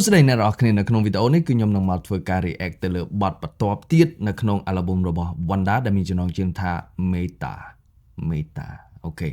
ស្ដីអ្នកនរគ្នានៅក្នុងវីដេអូនេះគឺខ្ញុំនឹងមកធ្វើការ react ទៅលើបទបន្ទាប់ទៀតនៅក្នុង album របស់ Wanda ដែលមានចំណងជើងថា Meta អូខេ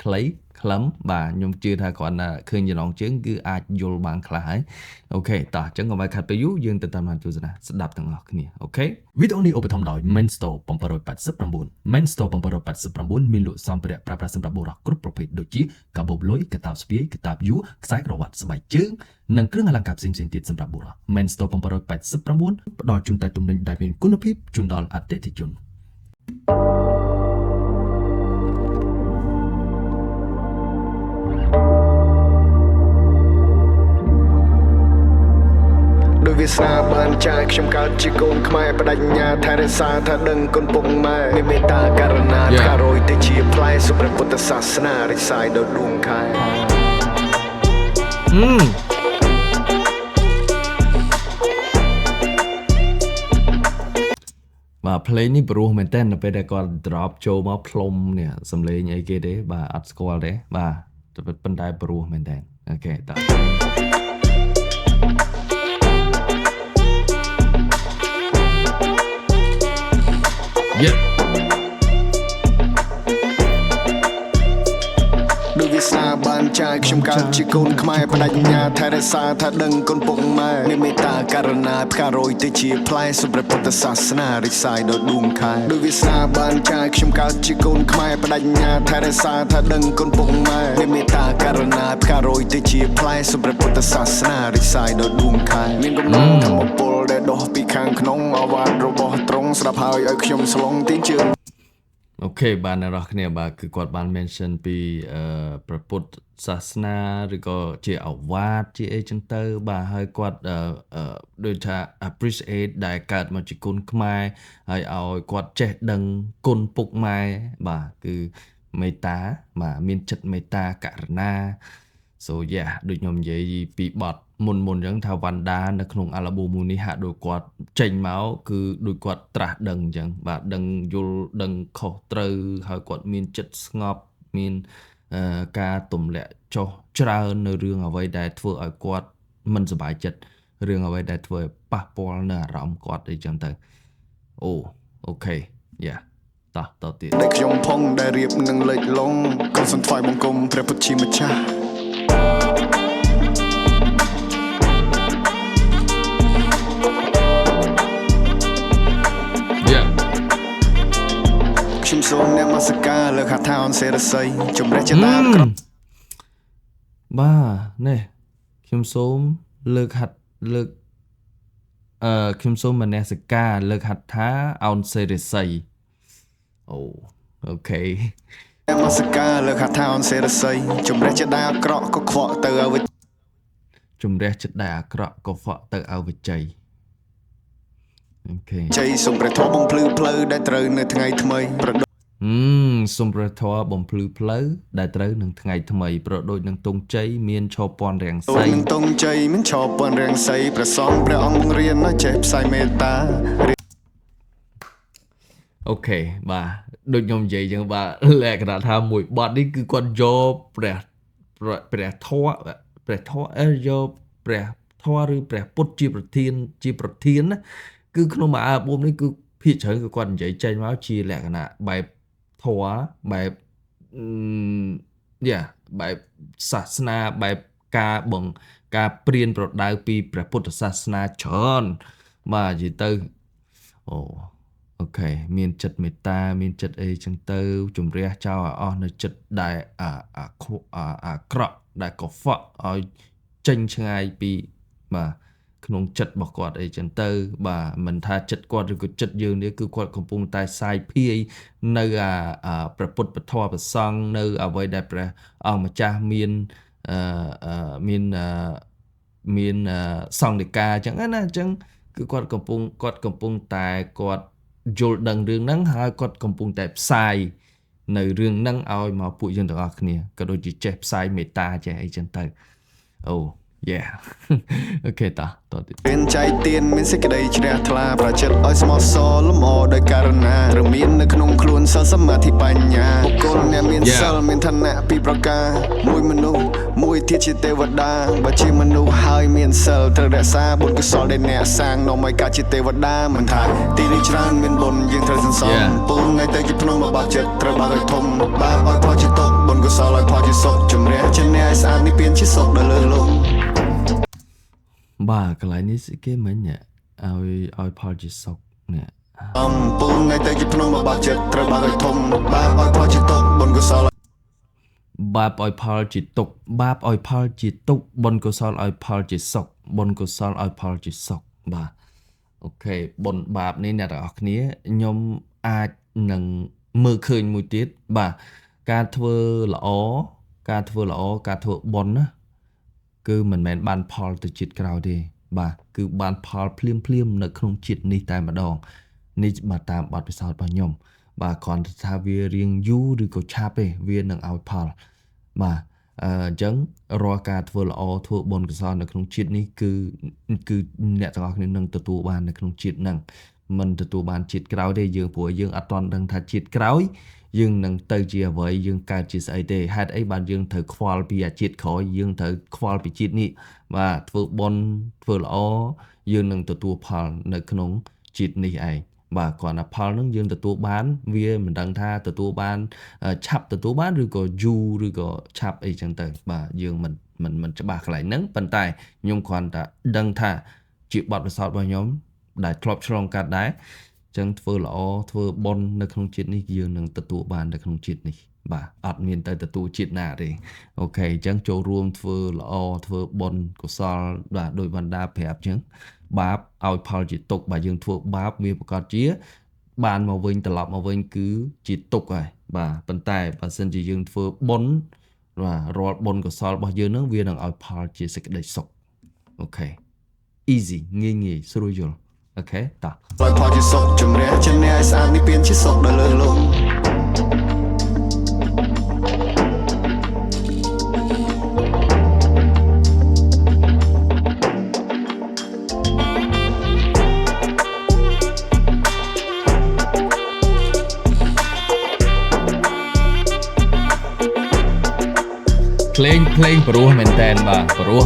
ខ្លីខ្លឹមបាទខ្ញុំជឿថាគាត់ឃើញចំណងជើងគឺអាចយល់បានខ្លះហើយអូខេតោះអញ្ចឹងកុំឲ្យខាត់ពេលយូរយើងទៅតាមបានទស្សនាស្ដាប់ទាំងអស់គ្នាអូខេវីដេអូនេះឧបត្ថម្ភដោយ Main Store 789 Main Store 789មានលក់សម្ភារៈប្រើប្រាស់សម្រាប់បុរសគ្រប់ប្រភេទដូចជាកាបូបលុយកាតាបស្ពាយកាតាបយួរខ្សែក្រវ៉ាត់ស្បែកជើងនិងគ្រឿងអលង្ការផ្សេងៗទៀតសម្រាប់បុរស Main Store 789ផ្ដល់ជូនតែទំនិញដែលមានគុណភាពជូនដល់អតិថិជនវាស្នាបានចាយខ្ញុំកើតជាកូនខ្មែរបដិញ្ញាថែរក្សាថាដឹងគុណពុកម៉ែមានមេត្តាករណាការរយទៅជាផ្លែសុព្រះពុទ្ធសាសនារិសាយដល់ដួងខែបាទ play នេះព្រោះមែនតើនៅពេលដែលគាត់ drop ចូលមកផ្លុំនេះសំឡេងអីគេទេបាទអត់ស្គាល់ទេបាទប៉ុន្តែព្រោះមែនតើអូខេតោះដូចវាស្នាបានចាយខ្ញុំកើតជាកូនខ្មែរបដិញ្ញាថែរក្សាថាដឹងគុណពុកម៉ែមានមេត្តាករណាផ្ការយទៅជាផ្លែសុព្រះពុទ្ធសាសនារិសាយដល់ដួងខែដូចវាស្នាបានចាយខ្ញុំកើតជាកូនខ្មែរបដិញ្ញាថែរក្សាថាដឹងគុណពុកម៉ែមានមេត្តាករណាផ្ការយទៅជាផ្លែសុព្រះពុទ្ធសាសនារិសាយដល់ដួងខែមានកំណងធម្មពលដែលដុះពីខាងក្នុងអវ៉ាតរបស់ទ្រង់ស្ដាប់ហើយឲ្យខ្ញុំស្លងទីជើងអូខេបាទអ្នកនរគ្នាបាទគឺគាត់បាន mention ពីព្រះពុទ្ធសាសនាឬក៏ជាអវាទជាអីចឹងទៅបាទហើយគាត់ដូចថា appreciate ដែលកើតមកជាគុណខ្មែរហើយឲ្យគាត់ចេះដឹងគុណពុកម៉ែបាទគឺមេត្តាបាទមានចិត្តមេត្តាករុណា so yeah ដូចខ្ញុំនិយាយពីបទមុនអញ្ចឹងថា Wanda នៅក្នុង album នេះហាក់ដូចគាត់ចេញមកគឺដូចគាត់ត្រាស់ដឹងអញ្ចឹងបាទដឹងយល់ដឹងខុសត្រូវហើយគាត់មានចិត្តស្ងប់មានការទម្លាក់ចុះច្រើននៅរឿងអ្វីដែលធ្វើឲ្យគាត់មិនសប្បាយចិត្តរឿងអ្វីដែលធ្វើឲ្យប៉ះពាល់នៅអារម្មណ៍គាត់អីចឹងទៅអូខេ yeah តោះទៀតដែលខ្ញុំផងដែលរៀបនឹងលេចលងកូនសង្ថ្វាយបង្គំព្រះពុទ្ធជាម្ចាស់ខ្ញុំសូមនមស្ការលើខាថាអនសេរស័យជំរះចិត្តតាមក្របាទនេះខ្ញុំសូមខ្ញុំសូមមនសិការលើកហដ្ឋាអនសេរស័យអូខេនមស្ការលើខាថាអនសេរស័យជំរះចិត្តអាក្រក់ក៏ខ្វក់ទៅឲ្យជំរះចិត្តអាក្រក់ក៏ខ្វក់ទៅឲ្យវិជ័យអូខេជ័យសូមព្រះធម៌បំភ្លឺផ្លូវដែលត្រូវនៅថ្ងៃថ្មីសូមព្រះធម៌បំភ្លឺផ្លូវដែលត្រូវនឹងថ្ងៃថ្មីប្រដូចនឹងទងជ័យមានឈរពន់រាំងសីនឹងទងជ័យមានឈរពន់រាំងសីព្រះសង្ឃព្រះអង្គបង្រៀនឲ្យចេះផ្សាយមេត្តាអូខេបាទដូចខ្ញុំនិយាយចឹងបាទលក្ខណៈថាមួយបទនេះគឺគាត់យកព្រះធម៌យកព្រះធម៌ឬព្រះពុទ្ធជាប្រធានណាគឺក្នុងមួយអាល់ប៊ុមនេះគឺភាគច្រើនគឺគាត់និយាយចេញមកជាលក្ខណៈបែបធម៌បែបបែបសាសនាបែបការព្រានប្រដៅពីព្រះពុទ្ធសាសនាច្រើនបាទនិយាយទៅអូខេមានចិត្តមេត្តាមានចិត្តអីចឹងទៅជំរះចោលឲ្យអស់នៅចិត្តដែលអាក្រក់ដែលកខ្វក់ឲ្យចេញឆ្ងាយពីបាទក្នុងចិត្តរបស់គាត់អីចឹងទៅបាទមិនថាចិត្តគាត់ឬក៏ចិត្តយើងនេះគឺគាត់កំពុងតែសាយភាយនៅព្រះពុទ្ធពធប្រសង្ឃនៅអ្វីដែលព្រះអង្គម្ចាស់មានសង្ឃនិកាចឹងណាអញ្ចឹងគឺគាត់កំពុងតែគាត់យល់ដឹងរឿងហ្នឹងហើយគាត់កំពុងតែផ្សាយនៅរឿងហ្នឹងឲ្យមកពួកយើងទាំងអស់គ្នាក៏ដូចជាចេះផ្សាយមេត្តាចេះអីចឹងទៅ yeah អូខេតោះទៀត រៀនចៃទៀនមានសេចក្តីជ្រះថ្លាប្រចិត្តឲ្យស្មោះសរលំអដោយករណាត្រូវមាននៅក្នុងខ្លួនសិលសមាធិបញ្ញាបុគ្គលអ្នកមានសិលមានឋានៈពីរប្រការមួយមនុស្សមួយទៀតជាទេវតាបើជាមនុស្សហើយមានសិលត្រូវរក្សាបុណ្យកុសលដែលអ្នកសាងនាំឲ្យកើតជាទេវតាមិនថាទីនេះច្រើនមានបុណ្យយើងត្រូវសន្សំពូនថ្ងៃទៅជាភ្នំបាបចិត្តត្រូវបាបឲ្យធំបាបឲ្យផលជាទុកបុណ្យកុសលឲ្យផលជាសុខជំរះជាអ្នកឲ្យស្អាតនេះពៀនជាសុខដល់លើលោកបាទកន្លែងនេះគេមិញឲ្យផលជាសុខនេះពូនថ្ងៃទៅជាភ្នំបាបចិត្តត្រូវបាបឲ្យធំបាបឲ្យផលជាទុកបុណ្យកុសលបាបឲ្យផលជាទុកបាបឲ្យផលជាទុកបុណ្យកុសលឲ្យផលជាសុខបុណ្យកុសលឲ្យផលជាសុខបាទអូខេបុណ្យបាបនេះអ្នកទាំងអស់គ្នាខ្ញុំអាចនឹងមើលឃើញមួយទៀតបាទការធ្វើល្អការធ្វើបុណ្យណាគឺមិនមែនបានផលទៅជាតិក្រោយទេបាទគឺបានផលភ្លាមនៅក្នុងជាតិនេះតែម្ដងនេះបាទតាមបទពិសោធន៍របស់ខ្ញុំបាទគ្រាន់តែថាវារៀងយូរឬក៏ឆាប់ទេវានឹងឲ្យផលបាទអញ្ចឹងរាល់ការធ្វើល្អធ្វើបុណ្យកុសលនៅក្នុងជាតិនេះគឺអ្នកទាំងអស់គ្នានឹងទទួលបាននៅក្នុងជាតិហ្នឹងមិនទទួលបានជាតិក្រោយទេយើងព្រោះយើងអត់ទាន់ដឹងថាជាតិក្រោយយើងនឹងទៅជាអ្វីយើងកើតជាស្អីទេហេតុអីបានយើងត្រូវខ្វល់ពីអាជាតិក្រោយយើងត្រូវខ្វល់ពីជាតិនេះបាទធ្វើបុណ្យធ្វើល្អយើងនឹងទទួលផលនៅក្នុងជាតិនេះឯងបាទគ្រាន់តែផលហ្នឹងយើងទទួលបានវាមិនដឹងថាទទួលបានឆាប់ទទួលបានឬក៏យូរឬក៏ឆាប់អីចឹងទៅបាទយើងមិនច្បាស់កន្លែងហ្នឹងប៉ុន្តែខ្ញុំគ្រាន់តែដឹងថាជាបទពិសោធន៍របស់ខ្ញុំដែលធ្លាប់ឆ្លងកាត់ដែរចឹងធ្វើល្អធ្វើបុណ្យនៅក្នុងជាតិនេះយើងនឹងទទួលបាននៅក្នុងជាតិនេះបាទអត់មានទៅទទួលជាតិណាទេអូខេអញ្ចឹងចូលរួមធ្វើល្អធ្វើបុណ្យកុសលបាទដោយបណ្ដាប្រាប់ចឹងបាបឲ្យផលជាទុកបើយើងធ្វើបាបវាប្រកាសជាបានមកវិញត្រឡប់មកវិញគឺជាទុកហើយបាទប៉ុន្តែបើសិនជាយើងធ្វើបុណ្យបាទរាល់បុណ្យកុសលរបស់យើងនឹងវានឹងឲ្យផលជាសេចក្តីសុខអូខេ easy ងាយស្រួលយល់អូខេតោះឲ្យផលជាសុខជំរះជាអ្នកឲ្យស្អាតនេះពៀនជាសុខដល់លើលោកភ្លេងព្រោះមែនតែនបាទព្រោះ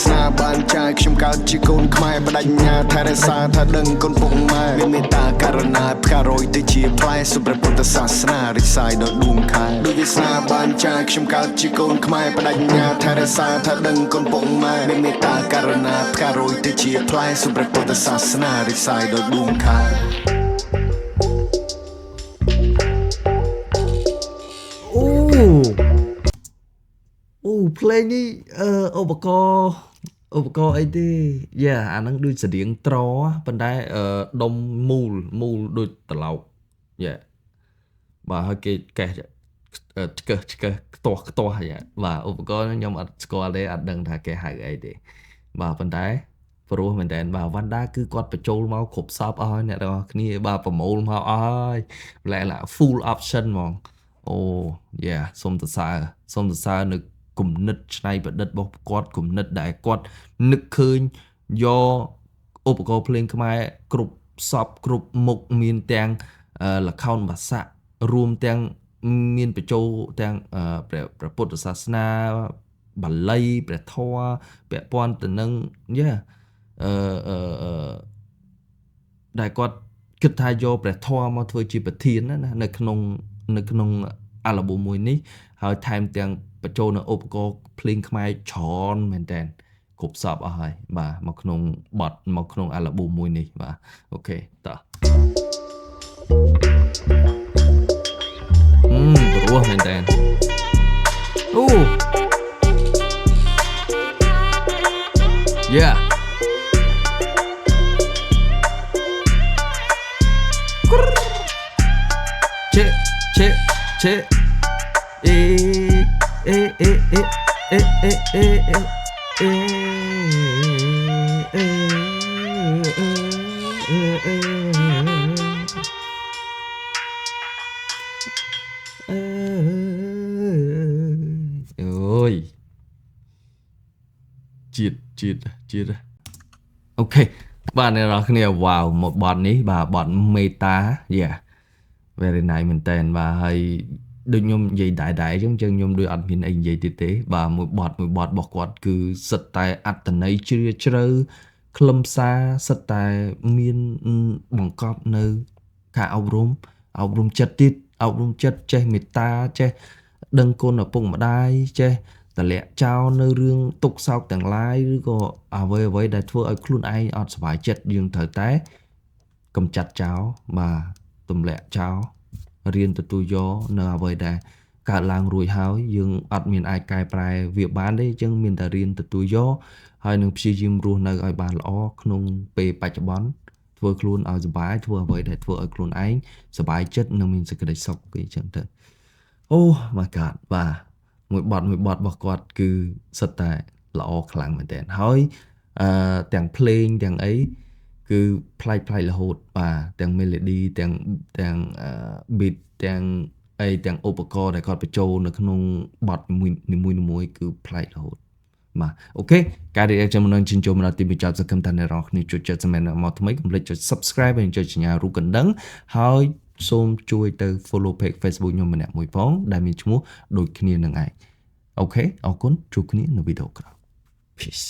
ស្នាបានចាយខ្ញុំកើតជាកូនខ្មែរបដិញ្ញាថែរក្សាថាដឹងគុណពុកម៉ែមានមេត្តាករណាផ្ការយទៅជាផ្លែសុព្រះពុទ្ធសាសនារិសាយដល់ដួងខែដូចវាស្នាបានចាយខ្ញុំកើតជាកូនខ្មែរបដិញ្ញាថែរក្សាថាដឹងគុណពុកម៉ែមានមេត្តាករណាផ្ការយទៅជាផ្លែសុព្រះពុទ្ធសាសនារិសាយដល់ដួងខែអូភ្លេងនេះឧបករណ៍អីទេយ៉ាអាហ្នឹងដូចស្តៀងត្រប៉ុន្តែដុំមូលដូចត្រឡោកយ៉ាបាទហើយគេកេះឆ្កឹះខ្ទាស់យ៉ាបាទឧបករណ៍ហ្នឹងខ្ញុំអត់ស្គាល់ទេអត់ដឹងថាគេហៅអីទេបាទប៉ុន្តែព្រោះមែនតើបាទវណ្ណដាគឺគាត់បញ្ចូលមកគ្រប់សពអស់ហើយអ្នកទាំងអស់គ្នាបាទប្រមូលមកអស់ហើយឡែ full option ហ្មងអូយ៉ាសូមសរសើរនៅគំនិតច្នៃប្រឌិតរបស់គាត់គំនិតដែលគាត់នឹកឃើញយកឧបករណ៍ភ្លេងខ្មែរគ្រប់សពគ្រប់មុខមានទាំងល្ខោនបាសាក់រួមទាំងមានបញ្ចូលទាំងព្រះពុទ្ធសាសនាបាលីព្រះធម៌ពាក់ព័ន្ធទៅនឹងដែលគាត់គិតថាយកព្រះធម៌មកធ្វើជាប្រធានណានៅក្នុងអាល់ប៊ុមមួយនេះហើយថែមទាំងបញ្ចូលនៅឧបករណ៍ភ្លេងខ្មែរច្រើនមែនតើគ្រប់សពអស់ហើយបាទមកក្នុងអាល់ប៊ុមមួយនេះបាទអូខេតោះព្រោះមែនតើអូ yeah che ơi chết ok បាទអ្នកនរគ្នា wow មកបទនេះបាទបទមេតា yeah very nice មែនតើបាទហើយដូចខ្ញុំនិយាយដែរអញ្ចឹងខ្ញុំដូចអត់មានអីនិយាយទៀតទេបាទមួយបទរបស់គាត់គឺសិតតែអត្តន័យជ្រាលជ្រៅខ្លឹមសារសិតតែមានបង្កប់នៅការអប់រំចិត្តទៀតអប់រំចិត្តចេះមេត្តាចេះដឹងគុណឪពុកម្ដាយចេះតម្លាក់ចោលនៅរឿងទុក្ខសោកទាំងឡាយឬក៏អ្វីដែលធ្វើឲ្យខ្លួនឯងអត់សុខចិត្តយើងត្រូវតែកំចាត់ចោលបាទទម្លាក់ចោលរៀនទទួលយកនៅអ្វីដែលកើតឡើងរួចហើយយើងអត់មានអាចកែប្រែវាបានទេអញ្ចឹងមានតែរៀនទទួលយកហើយនឹងព្យាយាមរស់នៅឲ្យបានល្អក្នុងពេលបច្ចុប្បន្នធ្វើខ្លួនឲ្យសុបាយធ្វើអ្វីដែលធ្វើឲ្យខ្លួនឯងសុបាយចិត្តនិងមានសេចក្តីសុខគេអញ្ចឹងទៅអូ my god បាទមួយបទរបស់គាត់គឺសិតតែល្អខ្លាំងមែនទែនហើយទាំងភ្លេងទាំងអីគឺប្លែករហូតបាទទាំង melody ទាំងbeat ទាំងឧបករណ៍ដែលគាត់បញ្ចូលនៅក្នុងបទនីមួយៗគឺប្លែករហូតបាទអូខេការ reaction មុននឹងជិញ្ជោមដល់ទីបញ្ចប់សង្ឃឹមថាអ្នកនរគ្នាជួយចុច comment មកថ្មីកុំភ្លេចចុច subscribe ហើយចុចសញ្ញារូបកណ្ដឹងហើយសូមជួយទៅ follow page Facebook ខ្ញុំម្នាក់មួយផងដែលមានឈ្មោះដូចគ្នានឹងឯងអូខេអរគុណជួបគ្នានៅវីដេអូក្រោយ peace